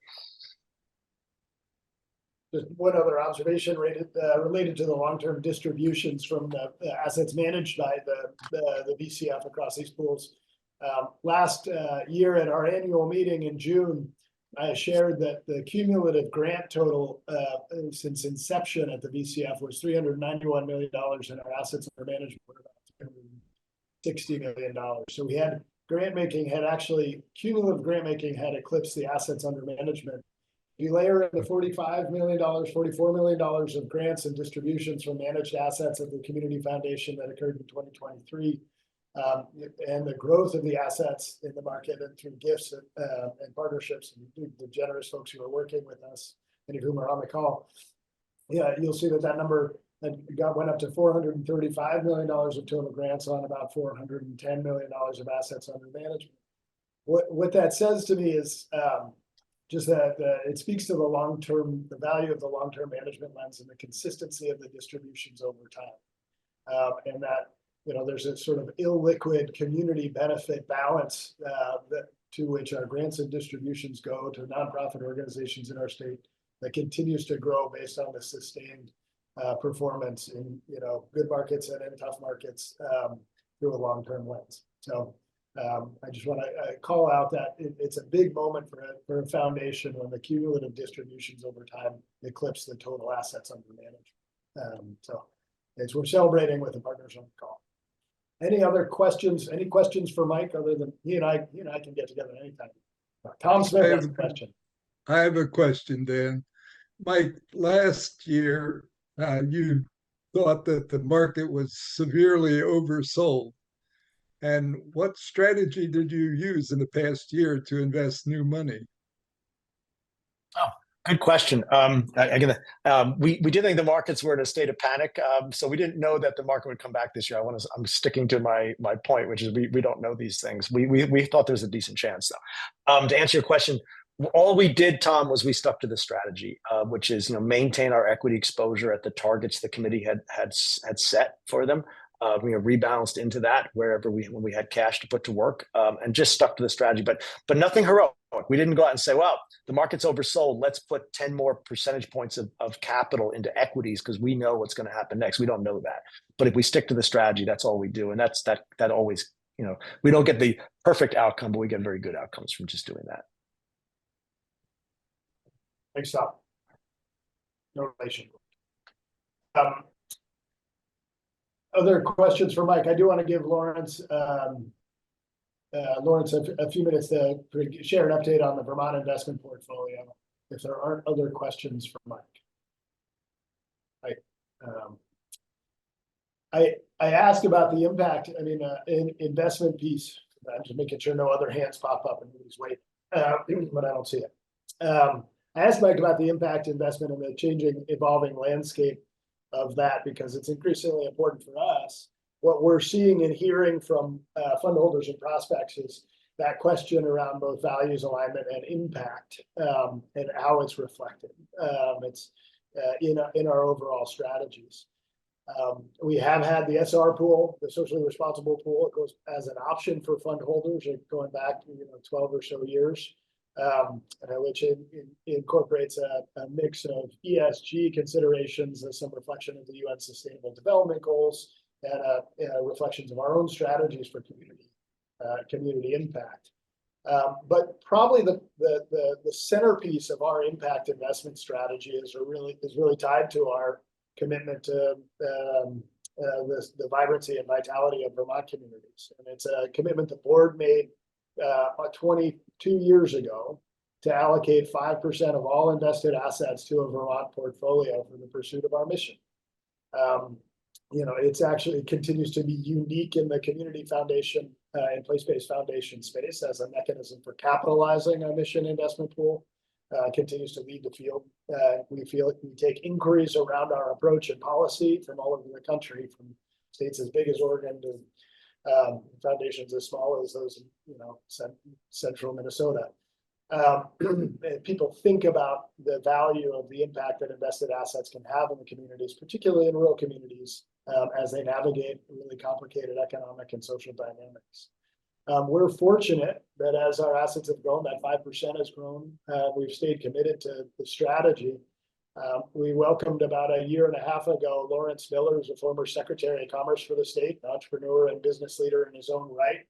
Just one other observation related to the long-term distributions from the assets managed by the VCF across these pools. Last year at our annual meeting in June, I shared that the cumulative grant total since inception at the VCF was $391 million, and our assets under management were about $360 million. So we had cumulative grant making had eclipsed the assets under management. You layer in the $45 million, $44 million of grants and distributions from managed assets of the Community Foundation that occurred in 2023, and the growth of the assets in the market and through gifts and partnerships, and the generous folks who are working with us, many of whom are on the call. Yeah, you'll see that number went up to $435 million of total grants on about $410 million of assets under management. What that says to me is just that it speaks to the value of the long-term management lens and the consistency of the distributions over time, and that there's a sort of illiquid community benefit balance to which our grants and distributions go to nonprofit organizations in our state that continues to grow based on the sustained performance in good markets and in tough markets through a long-term lens. So I just want to call out that it's a big moment for a foundation when the cumulative distributions over time eclipse the total assets under management. So we're celebrating with the partners on the call. Any other questions? Any questions for Mike other than he and I can get together anytime. Tom Smith has a question.
I have a question, Dan. Mike, last year you thought that the market was severely oversold. And what strategy did you use in the past year to invest new money?
Oh, good question. We did think the markets were in a state of panic, so we didn't know that the market would come back this year. I'm sticking to my point, which is we don't know these things. We thought there was a decent chance, though. To answer your question, all we did, Tom, was we stuck to the strategy, which is maintain our equity exposure at the targets the committee had set for them. rebalanced into that wherever when we had cash to put to work, and just stuck to the strategy. But nothing heroic. We didn't go out and say, well, the market's oversold. Let's put 10 more percentage points of capital into equities because we know what's going to happen next. We don't know that. But if we stick to the strategy, that's all we do. And that always, we don't get the perfect outcome, but we get very good outcomes from just doing that.
Thanks, Tom. No relation. Other questions for Mike? I do want to give Lawrence a few minutes to share an update on the Vermont investment portfolio. If there aren't other questions for Mike. I asked about the impact, investment piece. I'm just making sure no other hands pop up and nobody's waiting, but I don't see it. I asked Mike about the impact investment and the changing, evolving landscape of that, because it's increasingly important for us. What we're seeing and hearing from fund holders and prospects is that question around both values alignment and impact, and how it's reflected. It's in our overall strategies. We have had the SR pool, the socially responsible pool. It goes as an option for fund holders going back 12 or so years, which incorporates a mix of ESG considerations as some reflection of the UN Sustainable Development Goals and reflections of our own strategies for community impact. But probably the centerpiece of our impact investment strategy is really tied to our commitment to the vibrancy and vitality of Vermont communities. And it's a commitment the board made 22 years ago to allocate 5% of all invested assets to a Vermont portfolio for the pursuit of our mission. It's actually continues to be unique in the community foundation and place-based foundation space as a mechanism for capitalizing a mission investment pool. Continues to lead the field. We feel we take inquiries around our approach and policy from all over the country, from states as big as Oregon to foundations as small as those in central Minnesota. People think about the value of the impact that invested assets can have in the communities, particularly in rural communities, as they navigate really complicated economic and social dynamics. We're fortunate that as our assets have grown, that 5% has grown. We've stayed committed to the strategy. We welcomed about a year and a half ago Lawrence Miller, who's a former Secretary of Commerce for the state, an entrepreneur and business leader in his own right,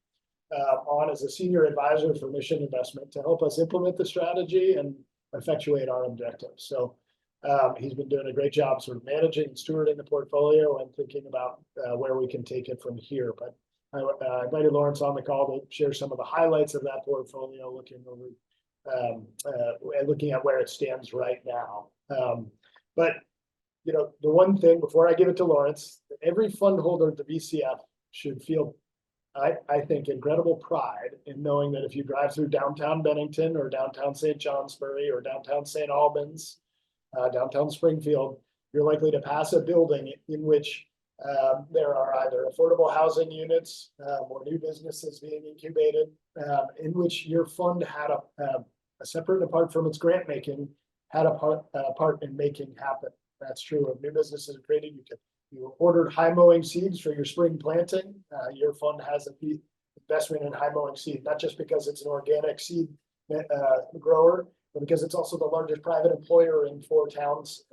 on as a senior advisor for mission investment to help us implement the strategy and effectuate our objectives. So he's been doing a great job sort of managing and stewarding the portfolio and thinking about where we can take it from here. But I invited Lawrence on the call to share some of the highlights of that portfolio, looking at where it stands right now. But the one thing before I give it to Lawrence, every fund holder at the VCF should feel, I think, incredible pride in knowing that if you drive through downtown Bennington or downtown St. Johnsbury or downtown St. Albans, downtown Springfield, you're likely to pass a building in which there are either affordable housing units or new businesses being incubated, in which your fund had a separate and apart from its grant making, had a part in making happen. That's true of new businesses created. You ordered high mowing seeds for your spring planting. Your fund has an investment in high mowing seed, not just because it's an organic seed grower, but because it's also the largest private employer in 4 towns,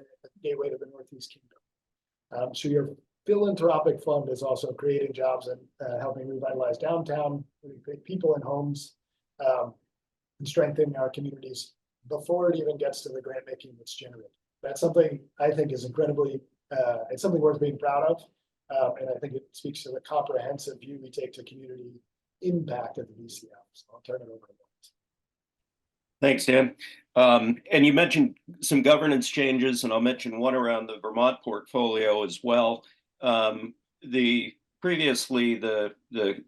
gateway to the Northeast Kingdom. So your philanthropic fund is also creating jobs and helping revitalize downtown, create people and homes, and strengthening our communities before it even gets to the grant making that's generated. That's something I think is incredibly, it's something worth being proud of. And I think it speaks to the comprehensive view we take to community impact at the VCF. So I'll turn it over to Lawrence.
Thanks, Dan. And you mentioned some governance changes, and I'll mention one around the Vermont portfolio as well. Previously,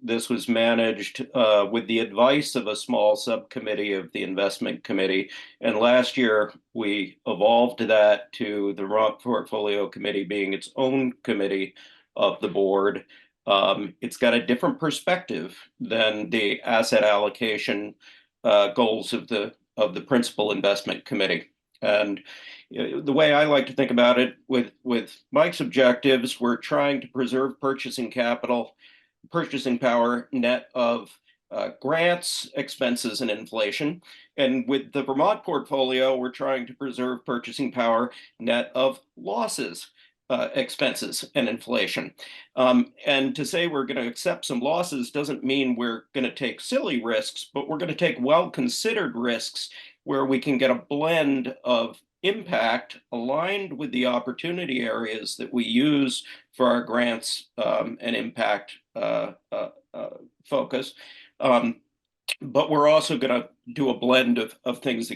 this was managed with the advice of a small subcommittee of the investment committee. And last year, we evolved that to the Vermont Portfolio Committee being its own committee of the board. It's got a different perspective than the asset allocation goals of the principal investment committee. And The way I like to think about it with Mike's objectives, we're trying to preserve purchasing power net of grants, expenses, and inflation. And with the Vermont portfolio, we're trying to preserve purchasing power net of losses, expenses, and inflation. And to say we're going to accept some losses doesn't mean we're going to take silly risks, but we're going to take well-considered risks where we can get a blend of impact aligned with the opportunity areas that we use for our grants and impact focus. But we're also going to do a blend of things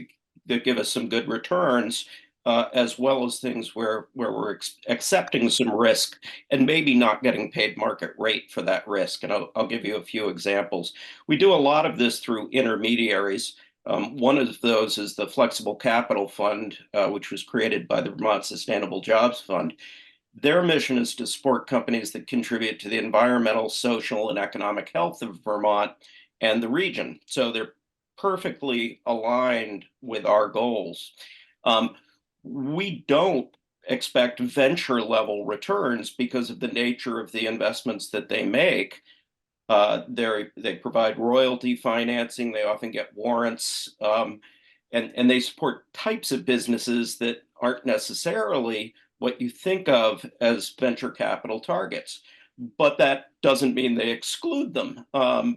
that give us some good returns, as well as things where we're accepting some risk and maybe not getting paid market rate for that risk. And I'll give you a few examples. We do a lot of this through intermediaries. One of those is the Flexible Capital Fund, which was created by the Vermont Sustainable Jobs Fund. Their mission is to support companies that contribute to the environmental, social, and economic health of Vermont and the region. So they're perfectly aligned with our goals. We don't expect venture level returns because of the nature of the investments that they make. They provide royalty financing, they often get warrants, and they support types of businesses that aren't necessarily what you think of as venture capital targets. But that doesn't mean they exclude them.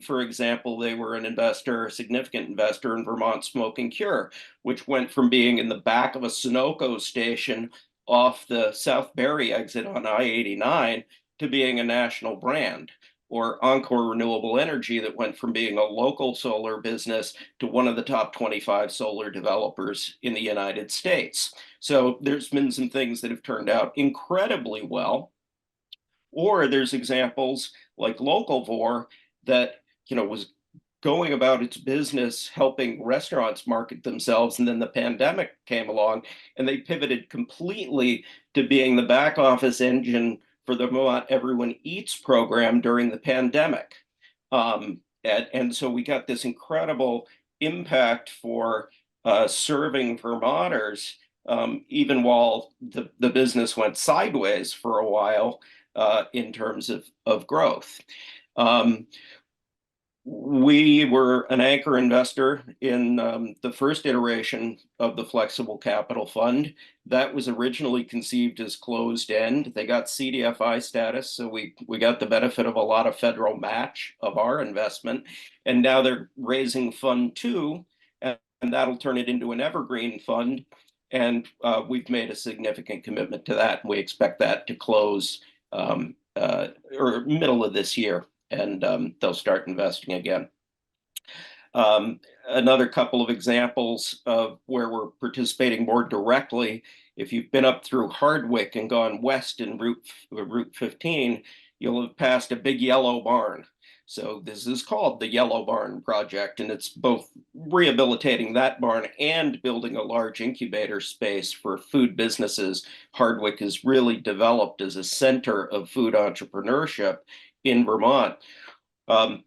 For example, they were a significant investor in Vermont Smoke and Cure, which went from being in the back of a Sunoco station off the South Barrie exit on I-89 to being a national brand. Or Encore Renewable Energy, that went from being a local solar business to one of the top 25 solar developers in the United States. So there's been some things that have turned out incredibly well. Or there's examples like Localvor that, was going about its business helping restaurants market themselves, and then the pandemic came along and they pivoted completely to being the back office engine for the Vermont Everyone Eats program during the pandemic. And so we got this incredible impact for serving Vermonters, even while the business went sideways for a while in terms of growth. We were an anchor investor in the first iteration of the Flexible Capital Fund. That was originally conceived as closed end. They got CDFI status, so we got the benefit of a lot of federal match of our investment. And now they're raising Fund 2, and that'll turn it into an evergreen fund. And we've made a significant commitment to that. And we expect that to close or middle of this year. And they'll start investing again. Another couple of examples of where we're participating more directly. If you've been up through Hardwick and gone west in Route 15, you'll have passed a big yellow barn. So this is called the Yellow Barn Project, and it's both rehabilitating that barn and building a large incubator space for food businesses. Hardwick is really developed as a center of food entrepreneurship in Vermont.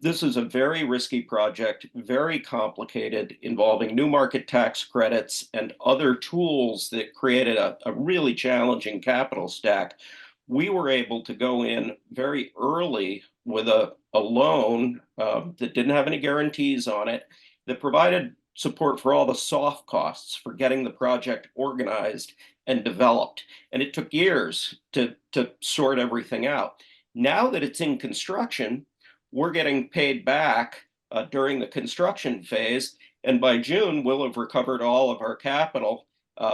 This is a very risky project, very complicated, involving new market tax credits and other tools that created a really challenging capital stack. We were able to go in very early with a loan that didn't have any guarantees on it, that provided support for all the soft costs for getting the project organized and developed. And it took years to sort everything out. Now that it's in construction, we're getting paid back during the construction phase. And by June, we'll have recovered all of our capital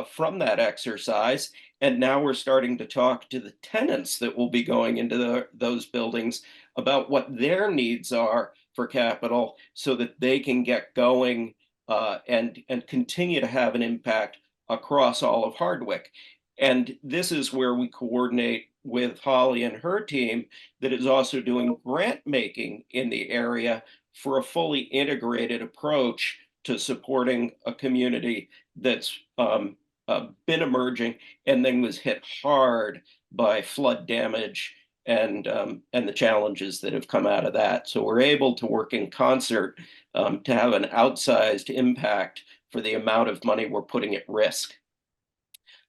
from that exercise. And now we're starting to talk to the tenants that will be going into those buildings about what their needs are for capital so that they can get going and continue to have an impact across all of Hardwick. And this is where we coordinate with Holly and her team that is also doing grant making in the area for a fully integrated approach to supporting a community that's been emerging and then was hit hard by flood damage and the challenges that have come out of that. So we're able to work in concert to have an outsized impact for the amount of money we're putting at risk.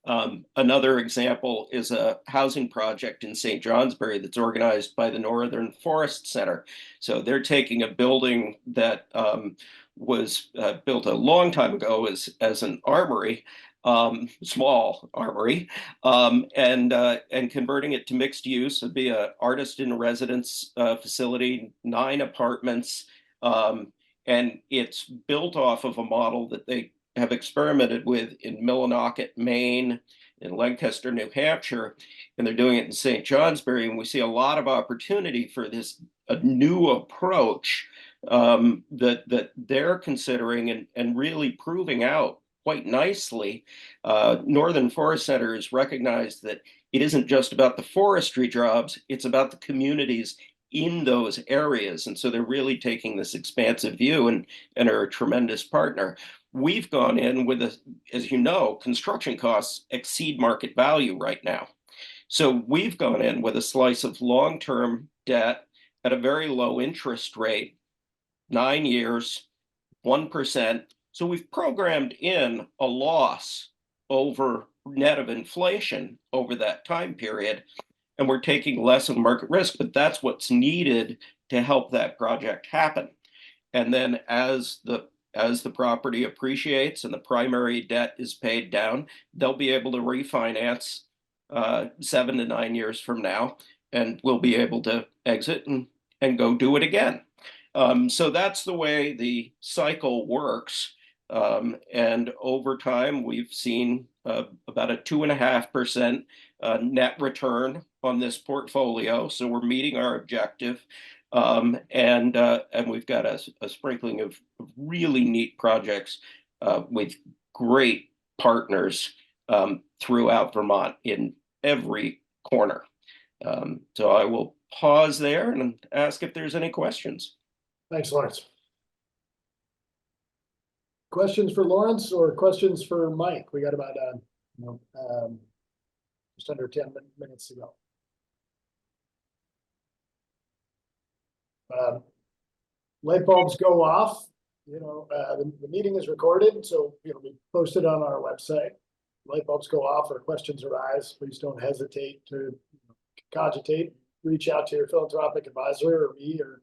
Another example is a housing project in St. Johnsbury that's organized by the Northern Forest Center. So they're taking a building that was built a long time ago as an armory, small armory, and converting it to mixed use. It'd be an artist in residence facility, 9 apartments, and it's built off of a model that they have experimented with in Millinocket, Maine, in Lancaster, New Hampshire, and they're doing it in St. Johnsbury. And we see a lot of opportunity for this a new approach that they're considering and really proving out quite nicely. Northern Forest Center has recognized that it isn't just about the forestry jobs, it's about the communities in those areas. And so they're really taking this expansive view and are a tremendous partner. We've gone in with, as you know, construction costs exceed market value right now. So we've gone in with a slice of long-term debt at a very low interest rate, 9 years, 1%. So we've programmed in a loss over net of inflation over that time period, and we're taking less of market risk, but that's what's needed to help that project happen. And then as the property appreciates and the primary debt is paid down, they'll be able to refinance 7 to 9 years from now, and we'll be able to exit and go do it again. So that's the way the cycle works. And over time, we've seen about a 2.5% net return on this portfolio. So we're meeting our objective. And we've got a sprinkling of really neat projects with great partners throughout Vermont in every corner. So I will pause there and ask if there's any questions.
Thanks, Lawrence. Questions for Lawrence or questions for Mike? We got about just under 10 minutes to go. Light bulbs go off. The meeting is recorded, so we posted on our website. Light bulbs go off or questions arise. Please don't hesitate to cogitate. Reach out to your philanthropic advisor or me or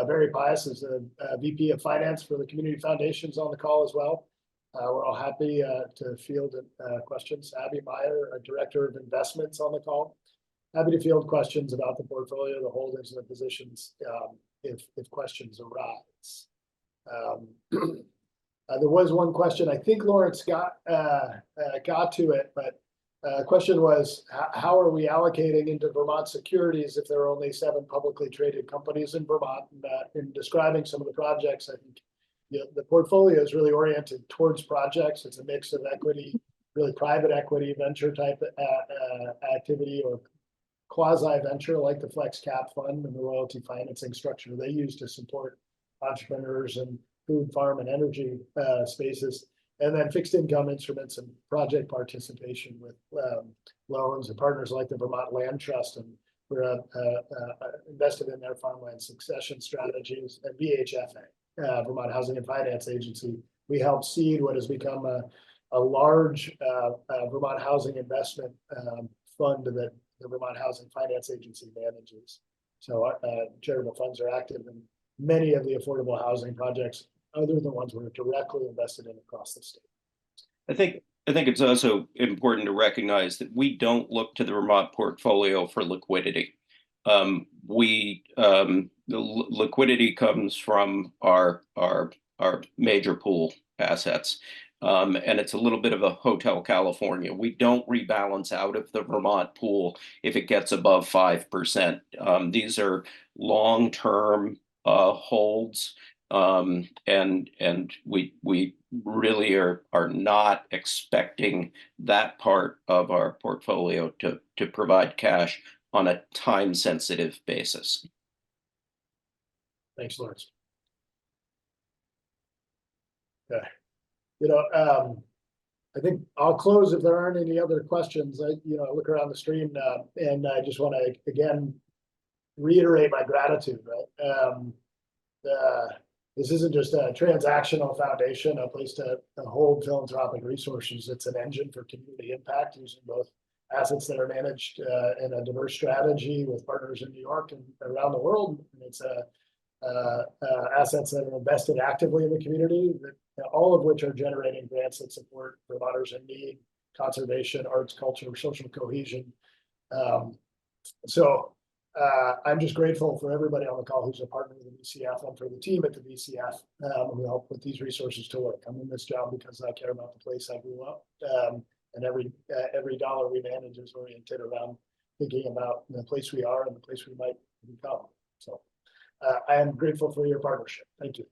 Barry Pius is the VP of Finance for the Community Foundations on the call as well. We're all happy to field questions. Abby Meyer, our Director of Investments, on the call. Happy to field questions about the portfolio, the holdings, and the positions if questions arise. There was one question. I think Lawrence got to it, but the question was, how are we allocating into Vermont securities if there are only 7 publicly traded companies in Vermont? In describing some of the projects, I think the portfolio is really oriented towards projects. It's a mix of equity, really private equity, venture type activity, or quasi-venture like the Flex Cap Fund and the royalty financing structure they use to support entrepreneurs and food, farm, and energy spaces. And then fixed income instruments and project participation with loans and partners like the Vermont Land Trust, and we're invested in their farmland succession strategies. And VHFA, Vermont Housing and Finance Agency, we helped seed what has become a large Vermont housing investment fund that the Vermont Housing Finance Agency manages. So charitable funds are active in many of the affordable housing projects other than ones we're directly invested in across the state.
I think it's also important to recognize that we don't look to the Vermont portfolio for liquidity. The liquidity comes from our major pool assets. And it's a little bit of a Hotel California. We don't rebalance out of the Vermont pool if it gets above 5%. These are long-term holds. And we really are not expecting that part of our portfolio to provide cash on a time-sensitive basis.
Thanks, Lawrence. Okay. I think I'll close if there aren't any other questions. I look around the stream and I just want to again reiterate my gratitude. Right, this isn't just a transactional foundation, a place to hold philanthropic resources. It's an engine for community impact using both assets that are managed in a diverse strategy with partners in New York and around the world. And it's assets that are invested actively in the community, that, all of which are generating grants that support Vermonters in need, conservation, arts, culture, social cohesion. I'm just grateful for everybody on the call who's a partner with the VCF and for the team at the VCF who help put these resources to work. I'm in this job because I care about the place I grew up. And every dollar we manage is oriented around thinking about the place we are and the place we might become. So I am grateful for your partnership. Thank you.